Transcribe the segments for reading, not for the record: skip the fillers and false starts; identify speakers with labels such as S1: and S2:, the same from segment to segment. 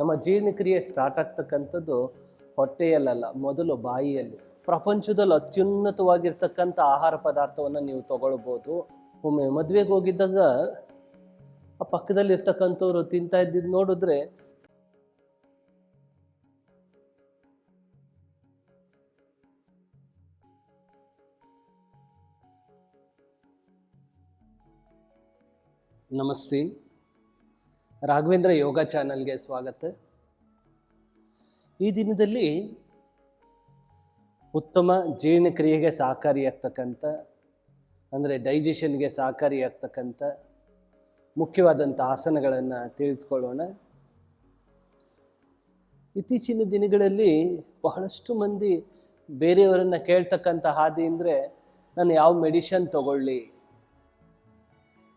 S1: ನಮ್ಮ ಜೀರ್ಣಕ್ರಿಯೆ ಸ್ಟಾರ್ಟ್ ಆಗ್ತಕ್ಕಂಥದ್ದು ಹೊಟ್ಟೆಯಲ್ಲ, ಮೊದಲು ಬಾಯಿಯಲ್ಲಿ. ಪ್ರಪಂಚದಲ್ಲಿ ಅತ್ಯುನ್ನತವಾಗಿರ್ತಕ್ಕಂಥ ಆಹಾರ ಪದಾರ್ಥವನ್ನು ನೀವು ತಗೊಳ್ಬೋದು. ಒಮ್ಮೆ ಮದುವೆಗೆ ಹೋಗಿದ್ದಾಗ ಆ ಪಕ್ಕದಲ್ಲಿ ಇರ್ತಕ್ಕಂಥವ್ರು ತಿಂತಾ ಇದ್ದಿದ್ದು ನೋಡಿದ್ರೆ ನಮಸ್ತೆ, ರಾಘವೇಂದ್ರ ಯೋಗ ಚಾನಲ್ಗೆ ಸ್ವಾಗತ. ಈ ದಿನದಲ್ಲಿ ಉತ್ತಮ ಜೀರ್ಣಕ್ರಿಯೆಗೆ ಸಹಕಾರಿಯಾಗ್ತಕ್ಕಂಥ, ಅಂದರೆ ಡೈಜೆಷನ್ಗೆ ಸಹಕಾರಿಯಾಗ್ತಕ್ಕಂಥ ಮುಖ್ಯವಾದಂಥ ಆಸನಗಳನ್ನು ತಿಳಿದುಕೊಳ್ಳೋಣ. ಇತ್ತೀಚಿನ ದಿನಗಳಲ್ಲಿ ಬಹಳಷ್ಟು ಮಂದಿ ಬೇರೆಯವರನ್ನು ಕೇಳ್ತಕ್ಕಂಥ ಹಾದಿ ಅಂದರೆ, ನಾನು ಯಾವ ಮೆಡಿಷನ್ ತಗೊಳ್ಳಿ,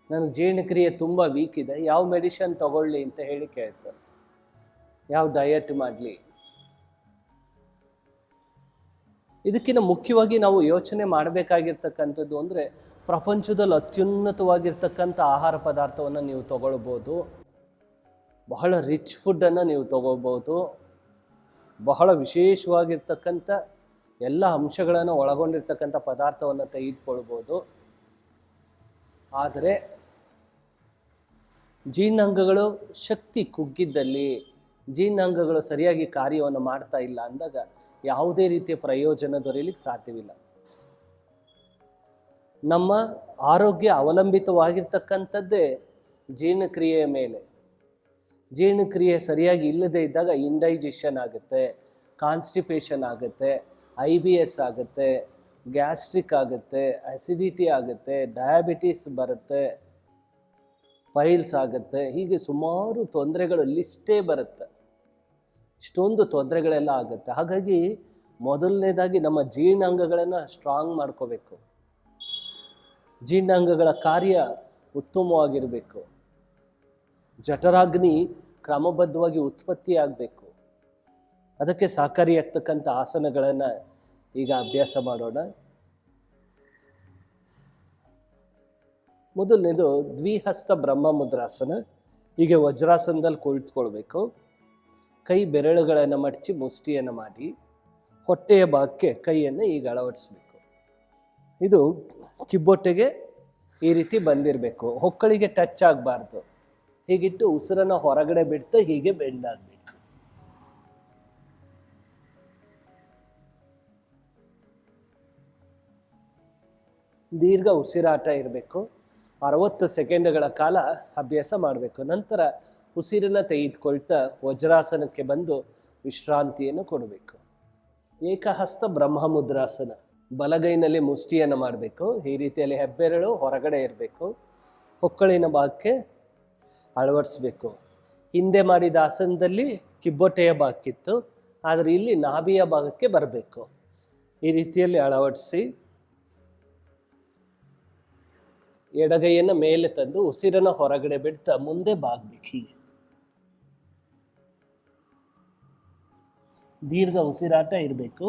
S1: ನನ್ನ ಜೀರ್ಣಕ್ರಿಯೆ ತುಂಬ ವೀಕ್ ಇದೆ, ಯಾವ ಮೆಡಿಷನ್ ತಗೊಳ್ಳಿ ಅಂತ ಹೇಳಿ ಕೇಳ್ತಾರೆ. ಯಾವ ಡಯಟ್ ಮಾಡಲಿ? ಇದಕ್ಕಿಂತ ಮುಖ್ಯವಾಗಿ ನಾವು ಯೋಚನೆ ಮಾಡಬೇಕಾಗಿರ್ತಕ್ಕಂಥದ್ದು ಅಂದರೆ, ಪ್ರಪಂಚದಲ್ಲಿ ಅತ್ಯುನ್ನತವಾಗಿರ್ತಕ್ಕಂಥ ಆಹಾರ ಪದಾರ್ಥವನ್ನು ನೀವು ತಗೊಳ್ಬೋದು, ಬಹಳ ರಿಚ್ ಫುಡ್ಡನ್ನು ನೀವು ತಗೋಬೋದು, ಬಹಳ ವಿಶೇಷವಾಗಿರ್ತಕ್ಕಂಥ ಎಲ್ಲ ಅಂಶಗಳನ್ನು ಒಳಗೊಂಡಿರ್ತಕ್ಕಂಥ ಪದಾರ್ಥವನ್ನು ತೆಗೆದುಕೊಳ್ಬೋದು. ಆದರೆ ಜೀರ್ಣಾಂಗಗಳು ಶಕ್ತಿ ಕುಗ್ಗಿದ್ದಲ್ಲಿ, ಜೀರ್ಣಾಂಗಗಳು ಸರಿಯಾಗಿ ಕಾರ್ಯವನ್ನು ಮಾಡ್ತಾ ಇಲ್ಲ ಅಂದಾಗ ಯಾವುದೇ ರೀತಿಯ ಪ್ರಯೋಜನ ದೊರೆಯಲಿಕ್ಕೆ ಸಾಧ್ಯವಿಲ್ಲ. ನಮ್ಮ ಆರೋಗ್ಯ ಅವಲಂಬಿತವಾಗಿರ್ತಕ್ಕಂಥದ್ದೇ ಜೀರ್ಣಕ್ರಿಯೆಯ ಮೇಲೆ. ಜೀರ್ಣಕ್ರಿಯೆ ಸರಿಯಾಗಿ ಇಲ್ಲದೇ ಇದ್ದಾಗ ಇಂಡೈಜೆಷನ್ ಆಗುತ್ತೆ, ಕಾನ್ಸ್ಟಿಪೇಷನ್ ಆಗುತ್ತೆ, IBS ಆಗುತ್ತೆ, ಗ್ಯಾಸ್ಟ್ರಿಕ್ ಆಗುತ್ತೆ, ಅಸಿಡಿಟಿ ಆಗುತ್ತೆ, ಡಯಾಬಿಟಿಸ್ ಬರುತ್ತೆ, ಪೈಲ್ಸ್ ಆಗುತ್ತೆ, ಹೀಗೆ ಸುಮಾರು ತೊಂದರೆಗಳು ಲಿಸ್ಟೇ ಬರುತ್ತೆ. ಇಷ್ಟೊಂದು ತೊಂದರೆಗಳೆಲ್ಲ ಆಗುತ್ತೆ. ಹಾಗಾಗಿ ಮೊದಲನೇದಾಗಿ ನಮ್ಮ ಜೀರ್ಣಾಂಗಗಳನ್ನು ಸ್ಟ್ರಾಂಗ್ ಮಾಡ್ಕೋಬೇಕು. ಜೀರ್ಣಾಂಗಗಳ ಕಾರ್ಯ ಉತ್ತಮವಾಗಿರಬೇಕು. ಜಠರಾಗ್ನಿ ಕ್ರಮಬದ್ಧವಾಗಿ ಉತ್ಪತ್ತಿ ಆಗಬೇಕು. ಅದಕ್ಕೆ ಸಹಕಾರಿಯಾಗ್ತಕ್ಕಂಥ ಆಸನಗಳನ್ನು ಈಗ ಅಭ್ಯಾಸ ಮಾಡೋಣ. ಮೊದಲನೇದು ದ್ವಿಹಸ್ತ ಬ್ರಹ್ಮ ಮುದ್ರಾಸನ. ಹೀಗೆ ವಜ್ರಾಸನದಲ್ಲಿ ಕುಳಿತುಕೊಳ್ಬೇಕು. ಕೈ ಬೆರಳುಗಳನ್ನು ಮಡಚಿ ಮುಷ್ಟಿಯನ್ನು ಮಾಡಿ ಹೊಟ್ಟೆಯ ಭಾಗಕ್ಕೆ ಕೈಯನ್ನು ಈಗ ಅಳವಡಿಸ್ಬೇಕು. ಇದು ಕಿಬ್ಬೊಟ್ಟೆಗೆ ಈ ರೀತಿ ಬಂದಿರಬೇಕು, ಹೊಕ್ಕಳಿಗೆ ಟಚ್ ಆಗಬಾರ್ದು. ಹೀಗಿಟ್ಟು ಉಸಿರನ್ನು ಹೊರಗಡೆ ಬಿಡ್ತಾ ಹೀಗೆ ಬೆಂಡ್ ಆಗಬೇಕು. ದೀರ್ಘ ಉಸಿರಾಟ ಇರಬೇಕು. 60 ಸೆಕೆಂಡ್ಗಳ ಕಾಲ ಅಭ್ಯಾಸ ಮಾಡಬೇಕು. ನಂತರ ಉಸಿರನ್ನು ತೆಗೆದುಕೊಳ್ತಾ ವಜ್ರಾಸನಕ್ಕೆ ಬಂದು ವಿಶ್ರಾಂತಿಯನ್ನು ಕೊಡಬೇಕು. ಏಕಹಸ್ತ ಬ್ರಹ್ಮ ಮುದ್ರಾಸನ. ಬಲಗೈನಲ್ಲಿ ಮುಷ್ಟಿಯನ್ನು ಮಾಡಬೇಕು. ಈ ರೀತಿಯಲ್ಲಿ ಹೆಬ್ಬೆರಳು ಹೊರಗಡೆ ಇರಬೇಕು, ಹೊಕ್ಕಳಿನ ಭಾಗಕ್ಕೆ ಅಳವಡಿಸ್ಬೇಕು. ಹಿಂದೆ ಮಾಡಿದ ಆಸನದಲ್ಲಿ ಕಿಬ್ಬೊಟ್ಟೆಯ ಭಾಗಕ್ಕಿತ್ತು, ಆದರೆ ಇಲ್ಲಿ ನಾಭಿಯ ಭಾಗಕ್ಕೆ ಬರಬೇಕು. ಈ ರೀತಿಯಲ್ಲಿ ಅಳವಡಿಸಿ ಎಡಗೈಯನ್ನು ಮೇಲೆ ತಂದು ಉಸಿರನ್ನು ಹೊರಗಡೆ ಬಿಡ್ತಾ ಮುಂದೆ ಬಾಗ್ಬೇಕು. ಹೀಗೆ ದೀರ್ಘ ಉಸಿರಾಟ ಇರಬೇಕು.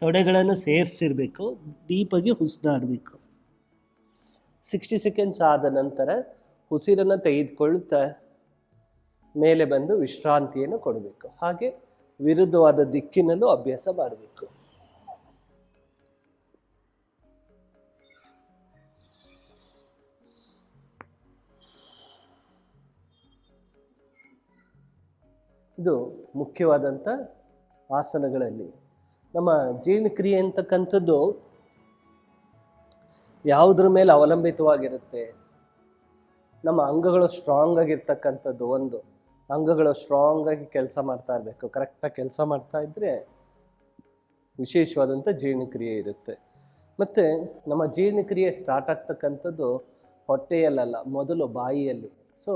S1: ತೊಡೆಗಳನ್ನು ಸೇರಿಸಿರ್ಬೇಕು. ಡೀಪಾಗಿ ಉಸಿರಾಡಬೇಕು. 60 ಸೆಕೆಂಡ್ಸ್ ಆದ ನಂತರ ಉಸಿರನ್ನು ತೆಗೆದುಕೊಳ್ತಾ ಮೇಲೆ ಬಂದು ವಿಶ್ರಾಂತಿಯನ್ನು ಕೊಡಬೇಕು. ಹಾಗೆ ವಿರುದ್ಧವಾದ ದಿಕ್ಕಿನಲ್ಲೂ ಅಭ್ಯಾಸ ಮಾಡಬೇಕು. ಇದು ಮುಖ್ಯವಾದಂಥ ಆಸನಗಳಲ್ಲಿ. ನಮ್ಮ ಜೀರ್ಣಕ್ರಿಯೆ ಅಂತಕ್ಕಂಥದ್ದು ಯಾವುದ್ರ ಮೇಲೆ ಅವಲಂಬಿತವಾಗಿರುತ್ತೆ? ನಮ್ಮ ಅಂಗಗಳು ಸ್ಟ್ರಾಂಗ್ ಆಗಿರ್ತಕ್ಕಂಥದ್ದು. ಒಂದು, ಅಂಗಗಳು ಸ್ಟ್ರಾಂಗ್ ಆಗಿ ಕೆಲಸ ಮಾಡ್ತಾ ಇರಬೇಕು. ಕರೆಕ್ಟಾಗಿ ಕೆಲಸ ಮಾಡ್ತಾ ಇದ್ದರೆ ವಿಶೇಷವಾದಂಥ ಜೀರ್ಣಕ್ರಿಯೆ ಇರುತ್ತೆ. ಮತ್ತು ನಮ್ಮ ಜೀರ್ಣಕ್ರಿಯೆ ಸ್ಟಾರ್ಟ್ ಆಗ್ತಕ್ಕಂಥದ್ದು ಹೊಟ್ಟೆಯಲ್ಲ, ಮೊದಲು ಬಾಯಿಯಲ್ಲಿ. ಸೊ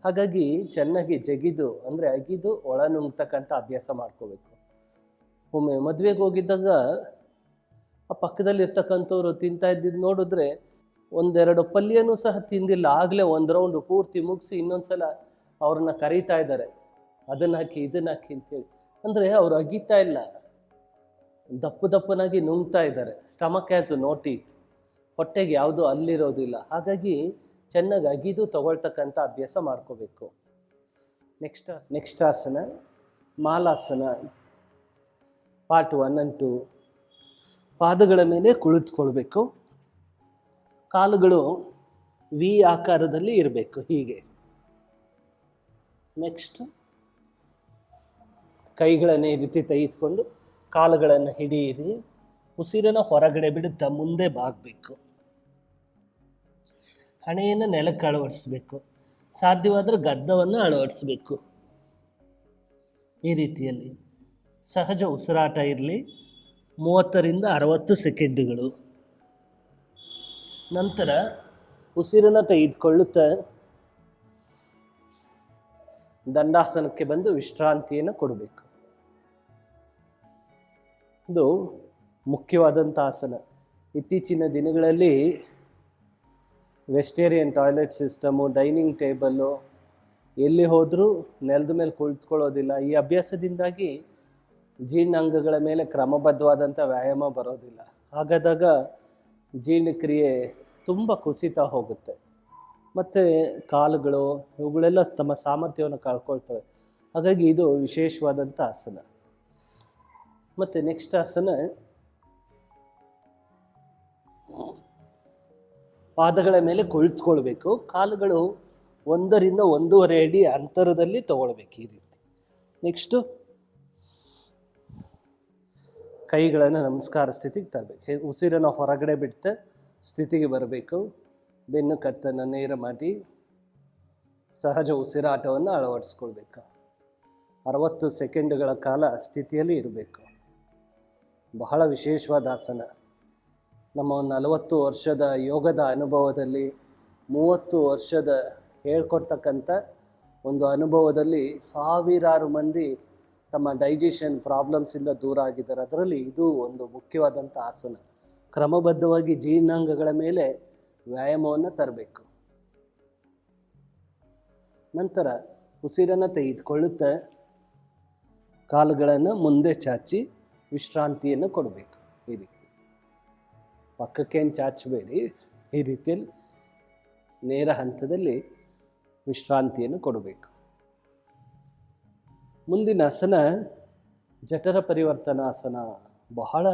S1: ಹಾಗಾಗಿ ಚೆನ್ನಾಗಿ ಜಗಿದು, ಅಂದರೆ ಅಗಿದು ಒಳ ನುಂಗ್ತಕ್ಕಂಥ ಅಭ್ಯಾಸ ಮಾಡ್ಕೋಬೇಕು. ಒಮ್ಮೆ ಮದುವೆಗೆ ಹೋಗಿದ್ದಾಗ ಆ ಪಕ್ಕದಲ್ಲಿ ಇರ್ತಕ್ಕಂಥವ್ರು ತಿಂತಾ ಇದ್ದಿದ್ದು ನೋಡಿದ್ರೆ 1-2 ಪಲ್ಯನೂ ಸಹ ತಿಂದಿಲ್ಲ, ಆಗಲೇ ಒಂದು ರೌಂಡ್ ಪೂರ್ತಿ ಮುಗಿಸಿ ಇನ್ನೊಂದ್ಸಲ ಅವ್ರನ್ನ ಕರೀತಾ ಇದ್ದಾರೆ, ಅದನ್ನು ಹಾಕಿ ಇದನ್ನು ಹಾಕಿ ಅಂತೇಳಿ. ಅಂದರೆ ಅವ್ರು ಅಗಿತಾ ಇಲ್ಲ, ದಪ್ಪನಾಗಿ ನುಂಗ್ತಾ ಇದ್ದಾರೆ. ಸ್ಟಮಕ್ ಹ್ಯಾಸ್ ನೋ ಟೀತ್, ಹೊಟ್ಟೆಗೆ ಯಾವುದೂ ಅಲ್ಲಿರೋದಿಲ್ಲ. ಹಾಗಾಗಿ ಚೆನ್ನಾಗಿ ಅಗಿದು ತಗೊಳ್ತಕ್ಕಂಥ ಅಭ್ಯಾಸ ಮಾಡ್ಕೋಬೇಕು. ನೆಕ್ಸ್ಟ್ ಆಸನ ಮಾಲಾಸನ. Part 1 and 2. ಪಾದಗಳ ಮೇಲೆ ಕುಳಿತುಕೊಳ್ಬೇಕು. ಕಾಲುಗಳು ವಿ ಆಕಾರದಲ್ಲಿ ಇರಬೇಕು, ಹೀಗೆ. ನೆಕ್ಸ್ಟ್ ಕೈಗಳನ್ನು ಈ ರೀತಿ ತೆಗೆದುಕೊಂಡು ಕಾಲುಗಳನ್ನು ಹಿಡಿಯಿರಿ. ಉಸಿರನ್ನು ಹೊರಗಡೆ ಬಿಡುತ್ತಾ ಮುಂದೆ ಬಾಗಬೇಕು. ಹಣೆಯನ್ನು ನೆಲಕ್ಕೆ ಅಳವಡಿಸ್ಬೇಕು. ಸಾಧ್ಯವಾದರೆ ಗದ್ದವನ್ನು ಅಳವಡಿಸ್ಬೇಕು. ಈ ರೀತಿಯಲ್ಲಿ ಸಹಜ ಉಸಿರಾಟ ಇರಲಿ. 30ರಿಂದ 60 ಸೆಕೆಂಡುಗಳು. ನಂತರ ಉಸಿರನ್ನು ತೆಗೆದುಕೊಳ್ಳುತ್ತಾ ದಂಡಾಸನಕ್ಕೆ ಬಂದು ವಿಶ್ರಾಂತಿಯನ್ನು ಕೊಡಬೇಕು. ಇದು ಮುಖ್ಯವಾದಂಥ ಆಸನ. ಇತ್ತೀಚಿನ ದಿನಗಳಲ್ಲಿ ವೆಸ್ಟೇರಿಯನ್ ಟಾಯ್ಲೆಟ್ ಸಿಸ್ಟಮು, ಡೈನಿಂಗ್ ಟೇಬಲ್ಲು, ಎಲ್ಲಿ ಹೋದರೂ ನೆಲದ ಮೇಲೆ ಕುಳಿತುಕೊಳ್ಳೋದಿಲ್ಲ. ಈ ಅಭ್ಯಾಸದಿಂದಾಗಿ ಜೀರ್ಣಾಂಗಗಳ ಮೇಲೆ ಕ್ರಮಬದ್ಧವಾದಂಥ ವ್ಯಾಯಾಮ ಬರೋದಿಲ್ಲ. ಹಾಗಾದಾಗ ಜೀರ್ಣಕ್ರಿಯೆ ತುಂಬ ಕುಸಿತ ಹೋಗುತ್ತೆ ಮತ್ತು ಕಾಲುಗಳು ಇವುಗಳೆಲ್ಲ ತಮ್ಮ ಸಾಮರ್ಥ್ಯವನ್ನು ಕಳ್ಕೊಳ್ತವೆ. ಹಾಗಾಗಿ ಇದು ವಿಶೇಷವಾದಂಥ ಆಸನ. ಮತ್ತು ನೆಕ್ಸ್ಟ್ ಆಸನ ಪಾದಗಳ ಮೇಲೆ ಕುಳಿತುಕೊಳ್ಬೇಕು. ಕಾಲುಗಳು 1ರಿಂದ 1.5 ಅಡಿ ಅಂತರದಲ್ಲಿ ತಗೊಳ್ಬೇಕು, ಈ ರೀತಿ. ನೆಕ್ಸ್ಟು ಕೈಗಳನ್ನು ನಮಸ್ಕಾರ ಸ್ಥಿತಿಗೆ ತರಬೇಕು. ಉಸಿರನ್ನು ಹೊರಗಡೆ ಬಿಡ್ತಾ ಸ್ಥಿತಿಗೆ ಬರಬೇಕು. ಬೆನ್ನು ಕತ್ತನ್ನು ನೇರ ಮಾಡಿ ಸಹಜ ಉಸಿರಾಟವನ್ನು ಅಳವಡಿಸ್ಕೊಳ್ಬೇಕು. 60 ಸೆಕೆಂಡುಗಳ ಕಾಲ ಸ್ಥಿತಿಯಲ್ಲಿ ಇರಬೇಕು. ಬಹಳ ವಿಶೇಷವಾದ ಆಸನ. ನಮ್ಮ 40 ವರ್ಷದ ಯೋಗದ ಅನುಭವದಲ್ಲಿ, 30 ವರ್ಷದ ಹೇಳ್ಕೊಡ್ತಕ್ಕಂಥ ಒಂದು ಅನುಭವದಲ್ಲಿ ಸಾವಿರಾರು ಮಂದಿ ತಮ್ಮ ಡೈಜೆಷನ್ ಪ್ರಾಬ್ಲಮ್ಸಿಂದ ದೂರ ಆಗಿದ್ದಾರೆ. ಅದರಲ್ಲಿ ಇದು ಒಂದು ಮುಖ್ಯವಾದಂಥ ಆಸನ. ಕ್ರಮಬದ್ಧವಾಗಿ ಜೀರ್ಣಾಂಗಗಳ ಮೇಲೆ ವ್ಯಾಯಾಮವನ್ನು ತರಬೇಕು. ನಂತರ ಉಸಿರನ್ನು ತೆಗೆದುಕೊಳ್ಳುತ್ತಾ ಕಾಲುಗಳನ್ನು ಮುಂದೆ ಚಾಚಿ ವಿಶ್ರಾಂತಿಯನ್ನು ಕೊಡಬೇಕು. ಈ ರೀತಿ ಪಕ್ಕಕ್ಕೇನು ಚಾಚಬೇಡಿ. ಈ ರೀತಿಯಲ್ಲಿ ನೇರ ಹಂತದಲ್ಲಿ ವಿಶ್ರಾಂತಿಯನ್ನು ಕೊಡಬೇಕು. ಮುಂದಿನ ಆಸನ ಜಠರ ಪರಿವರ್ತನಾಸನ. ಬಹಳ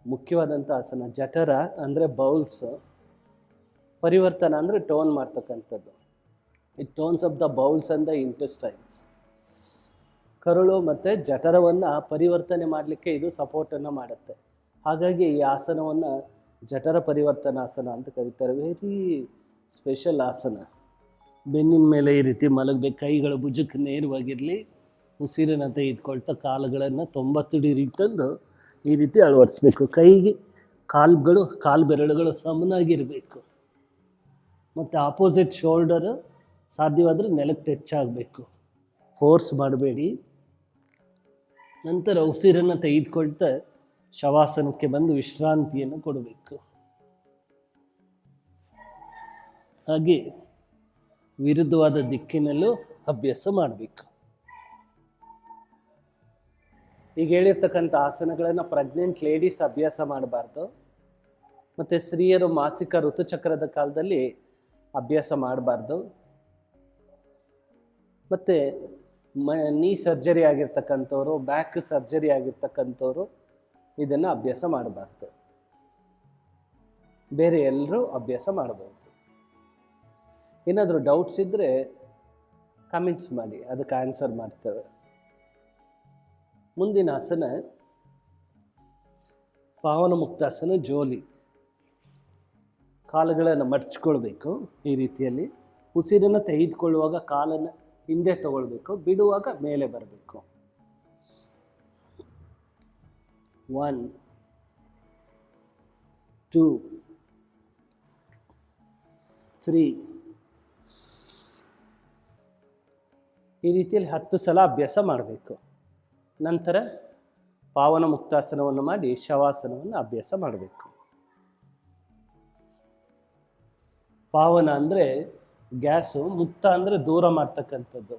S1: ಮುಖ್ಯವಾದಂಥ ಆಸನ. ಜಠರ ಅಂದರೆ ಬೌಲ್ಸ್, ಪರಿವರ್ತನ ಅಂದರೆ ಟೋನ್ ಮಾಡ್ತಕ್ಕಂಥದ್ದು. It tones of the bowls and the intestines. ಕರುಳು ಮತ್ತು ಜಠರವನ್ನು ಪರಿವರ್ತನೆ ಮಾಡಲಿಕ್ಕೆ ಇದು ಸಪೋರ್ಟನ್ನು ಮಾಡುತ್ತೆ. ಹಾಗಾಗಿ ಈ ಆಸನವನ್ನು ಜಠರ ಪರಿವರ್ತನಾಸನ ಅಂತ ಕರೀತಾರೆ. ವೆರಿ ಸ್ಪೆಷಲ್ ಆಸನ. ಬೆನ್ನಿನ ಮೇಲೆ ಈ ರೀತಿ ಮಲಗಬೇಕು. ಕೈಗಳು ಭುಜಕ್ಕೆ ನೇರವಾಗಿರಲಿ. ಉಸಿರನ್ನು ತೆಗೆದುಕೊಳ್ತಾ ಕಾಲುಗಳನ್ನು 90 ಡಿಗ್ರಿಗೆ ತಂದು ಈ ರೀತಿ ಅಳವಡಿಸ್ಬೇಕು. ಕೈಗೆ ಕಾಲು ಬೆರಳುಗಳು ಸಮನಾಗಿರಬೇಕು ಮತ್ತು ಆಪೋಸಿಟ್ ಶೋಲ್ಡರು ಸಾಧ್ಯವಾದರೆ ನೆಲಕ್ಕೆ ಟಚ್ ಆಗಬೇಕು. ಫೋರ್ಸ್ ಮಾಡಬೇಡಿ. ನಂತರ ಉಸಿರನ್ನು ತೆಗೆದುಕೊಳ್ತಾ ಶವಾಸನಕ್ಕೆ ಬಂದು ವಿಶ್ರಾಂತಿಯನ್ನು ಕೊಡಬೇಕು. ಹಾಗೆ ವಿರುದ್ಧವಾದ ದಿಕ್ಕಿನಲ್ಲೂ ಅಭ್ಯಾಸ ಮಾಡಬೇಕು. ಈಗ ಹೇಳಿರ್ತಕ್ಕಂಥ ಆಸನಗಳನ್ನು ಪ್ರೆಗ್ನೆಂಟ್ ಲೇಡೀಸ್ ಅಭ್ಯಾಸ ಮಾಡಬಾರ್ದು. ಮತ್ತು ಸ್ತ್ರೀಯರು ಮಾಸಿಕ ಋತುಚಕ್ರದ ಕಾಲದಲ್ಲಿ ಅಭ್ಯಾಸ ಮಾಡಬಾರ್ದು. ಮತ್ತು ನೀ ಸರ್ಜರಿ ಆಗಿರ್ತಕ್ಕಂಥವ್ರು, ಬ್ಯಾಕ್ ಸರ್ಜರಿ ಆಗಿರ್ತಕ್ಕಂಥವ್ರು ಇದನ್ನು ಅಭ್ಯಾಸ ಮಾಡಬಾರ್ದು. ಬೇರೆ ಎಲ್ಲರೂ ಅಭ್ಯಾಸ ಮಾಡ್ಬೋದು. ಏನಾದರೂ ಡೌಟ್ಸ್ ಇದ್ದರೆ ಕಮೆಂಟ್ಸ್ ಮಾಡಿ, ಅದಕ್ಕೆ ಆನ್ಸರ್ ಮಾಡ್ತೇವೆ. ಮುಂದಿನ ಆಸನ ಪಾವನ ಮುಕ್ತಾಸನ ಜೋಲಿ. ಕಾಲುಗಳನ್ನು ಮಡಚ್ಕೊಳ್ಬೇಕು ಈ ರೀತಿಯಲ್ಲಿ. ಉಸಿರನ್ನು ತೆಗೆದುಕೊಳ್ಳುವಾಗ ಕಾಲನ್ನು ಹಿಂದೆ ತಗೊಳ್ಬೇಕು, ಬಿಡುವಾಗ ಮೇಲೆ ಬರಬೇಕು. 1 2 3 ಈ ರೀತಿಯಲ್ಲಿ 10 ಸಲ ಅಭ್ಯಾಸ ಮಾಡಬೇಕು. ನಂತರ ಪಾವನ ಮುಕ್ತಾಸನವನ್ನು ಮಾಡಿ ಶವಾಸನವನ್ನು ಅಭ್ಯಾಸ ಮಾಡಬೇಕು. ಪಾವನ ಅಂದರೆ ಗ್ಯಾಸು, ಮುಕ್ತ ಅಂದರೆ ದೂರ ಮಾಡ್ತಕ್ಕಂಥದ್ದು.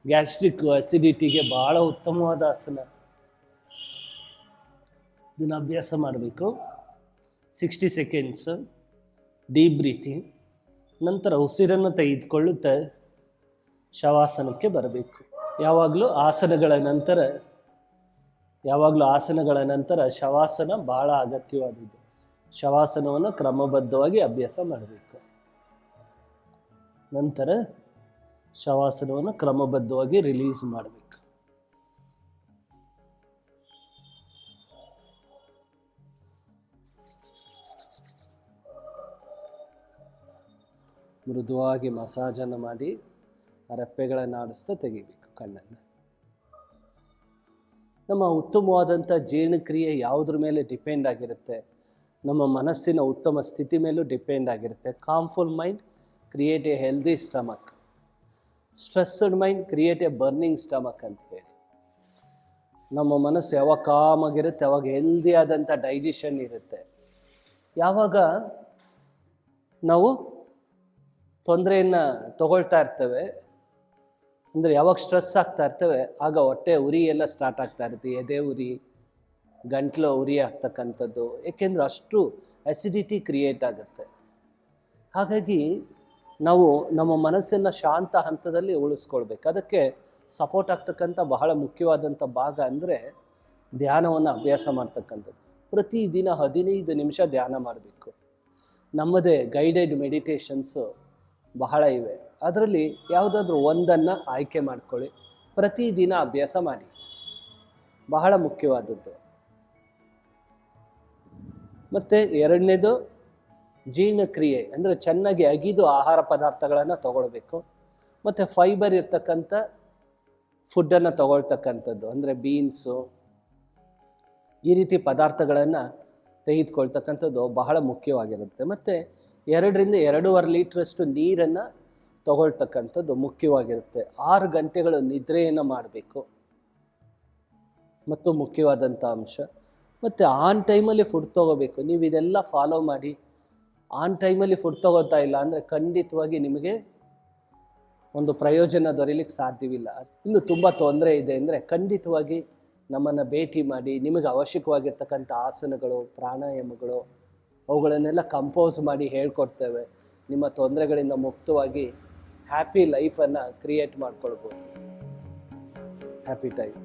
S1: ಗ್ಯಾಸ್ಟ್ರಿಕ್ ಅಸಿಡಿಟಿಗೆ ಭಾಳ ಉತ್ತಮವಾದ ಆಸನ. ಇದನ್ನು ಅಭ್ಯಾಸ ಮಾಡಬೇಕು. 60 ಸೆಕೆಂಡ್ಸ್ ಡೀಪ್ ಬ್ರೀತಿಂಗ್. ನಂತರ ಉಸಿರನ್ನು ತೆಗೆದುಕೊಳ್ಳುತ್ತಾ ಶವಾಸನಕ್ಕೆ ಬರಬೇಕು. ಯಾವಾಗಲೂ ಆಸನಗಳ ನಂತರ ಶವಾಸನ ಭಾಳ ಅಗತ್ಯವಾದದ್ದು. ಶವಾಸನವನ್ನು ಕ್ರಮಬದ್ಧವಾಗಿ ಅಭ್ಯಾಸ ಮಾಡಬೇಕು. ನಂತರ ಶವಾಸನವನ್ನು ಕ್ರಮಬದ್ಧವಾಗಿ ರಿಲೀಸ್ ಮಾಡಬೇಕು. ಮೃದುವಾಗಿ ಮಸಾಜನ್ನು ಮಾಡಿ ರೆಪ್ಪೆಗಳನ್ನು ಆಡಿಸ್ತಾ ತೆಗಿಬೇಕು ಕಣ್ಣನ್ನು. ನಮ್ಮ ಉತ್ತಮವಾದಂಥ ಜೀರ್ಣಕ್ರಿಯೆ ಯಾವುದ್ರ ಮೇಲೆ ಡಿಪೆಂಡ್ ಆಗಿರುತ್ತೆ? ನಮ್ಮ ಮನಸ್ಸಿನ ಉತ್ತಮ ಸ್ಥಿತಿ ಮೇಲೂ ಡಿಪೆಂಡ್ ಆಗಿರುತ್ತೆ. Calmful mind create a healthy stomach, stressed mind create a burning stomach ಅಂತ ಹೇಳಿ. ನಮ್ಮ ಮನಸ್ಸು ಯಾವಾಗ ಕಾಮಾಗಿರುತ್ತೆ ಅವಾಗ ಹೆಲ್ದಿ ಆದಂಥ ಡೈಜೆಷನ್ ಇರುತ್ತೆ. ಯಾವಾಗ ನಾವು ತೊಂದರೆಯನ್ನು ತಗೊಳ್ತಾ ಇರ್ತೇವೆ, ಅಂದರೆ ಯಾವಾಗ ಸ್ಟ್ರೆಸ್ ಆಗ್ತಾ ಇರ್ತೇವೆ, ಆಗ ಹೊಟ್ಟೆ ಉರಿ ಎಲ್ಲ ಸ್ಟಾರ್ಟ್ ಆಗ್ತಾ ಇರುತ್ತೆ. ಎದೆ ಉರಿ, ಗಂಟ್ಲು ಉರಿ ಆಗ್ತಕ್ಕಂಥದ್ದು. ಏಕೆಂದರೆ ಅಷ್ಟು ಅಸಿಡಿಟಿ ಕ್ರಿಯೇಟ್ ಆಗುತ್ತೆ. ಹಾಗಾಗಿ ನಾವು ನಮ್ಮ ಮನಸ್ಸನ್ನು ಶಾಂತ ಹಂತದಲ್ಲಿ ಉಳಿಸ್ಕೊಳ್ಬೇಕು. ಅದಕ್ಕೆ ಸಪೋರ್ಟ್ ಆಗ್ತಕ್ಕಂಥ ಬಹಳ ಮುಖ್ಯವಾದಂಥ ಭಾಗ ಅಂದರೆ ಧ್ಯಾನವನ್ನು ಅಭ್ಯಾಸ ಮಾಡ್ತಕ್ಕಂಥದ್ದು. ಪ್ರತಿದಿನ 15 ನಿಮಿಷ ಧ್ಯಾನ ಮಾಡಬೇಕು. ನಮ್ಮದೇ ಗೈಡೆಡ್ ಮೆಡಿಟೇಷನ್ಸು ಬಹಳ ಇವೆ. ಅದರಲ್ಲಿ ಯಾವುದಾದ್ರೂ ಒಂದನ್ನು ಆಯ್ಕೆ ಮಾಡ್ಕೊಳ್ಳಿ, ಪ್ರತಿದಿನ ಅಭ್ಯಾಸ ಮಾಡಿ. ಬಹಳ ಮುಖ್ಯವಾದದ್ದು. ಮತ್ತು ಎರಡನೇದು ಜೀರ್ಣಕ್ರಿಯೆ, ಅಂದರೆ ಚೆನ್ನಾಗಿ ಅಗಿದು ಆಹಾರ ಪದಾರ್ಥಗಳನ್ನು ತಗೊಳ್ಬೇಕು. ಮತ್ತು ಫೈಬರ್ ಇರ್ತಕ್ಕಂಥ ಫುಡ್ಡನ್ನು ತಗೊಳ್ತಕ್ಕಂಥದ್ದು, ಅಂದರೆ ಬೀನ್ಸು, ಈ ರೀತಿ ಪದಾರ್ಥಗಳನ್ನು ತೆಗೆದುಕೊಳ್ತಕ್ಕಂಥದ್ದು ಬಹಳ ಮುಖ್ಯವಾಗಿರುತ್ತೆ. ಮತ್ತು 2 ರಿಂದ 2.5 ಲೀಟ್ರಷ್ಟು ನೀರನ್ನು ತಗೊಳ್ತಕ್ಕಂಥದ್ದು ಮುಖ್ಯವಾಗಿರುತ್ತೆ. 6 ಗಂಟೆಗಳು ನಿದ್ರೆಯನ್ನು ಮಾಡಬೇಕು ಮತ್ತು ಮುಖ್ಯವಾದಂಥ ಅಂಶ. ಮತ್ತು ಆನ್ ಟೈಮಲ್ಲಿ ಫುಡ್ ತೊಗೋಬೇಕು. ನೀವು ಇದೆಲ್ಲ ಫಾಲೋ ಮಾಡಿ ಆನ್ ಟೈಮಲ್ಲಿ ಫುಡ್ ತೊಗೋತಾ ಇಲ್ಲ ಅಂದರೆ ಖಂಡಿತವಾಗಿ ನಿಮಗೆ ಒಂದು ಪ್ರಯೋಜನ ದೊರೀಲಿಕ್ಕೆ ಸಾಧ್ಯವಿಲ್ಲ. ಇನ್ನು ತುಂಬ ತೊಂದರೆ ಇದೆ ಅಂದರೆ ಖಂಡಿತವಾಗಿ ನಮ್ಮನ್ನು ಭೇಟಿ ಮಾಡಿ. ನಿಮಗೆ ಅವಶ್ಯಕವಾಗಿರ್ತಕ್ಕಂಥ ಆಸನಗಳು, ಪ್ರಾಣಾಯಾಮಗಳು, ಅವುಗಳನ್ನೆಲ್ಲ ಕಂಪೋಸ್ ಮಾಡಿ ಹೇಳ್ಕೊಡ್ತೇವೆ. ನಿಮ್ಮ ತೊಂದರೆಗಳಿಂದ ಮುಕ್ತವಾಗಿ ಹ್ಯಾಪಿ ಲೈಫನ್ನು ಕ್ರಿಯೇಟ್ ಮಾಡ್ಕೊಳ್ಬೋದು. Happy time.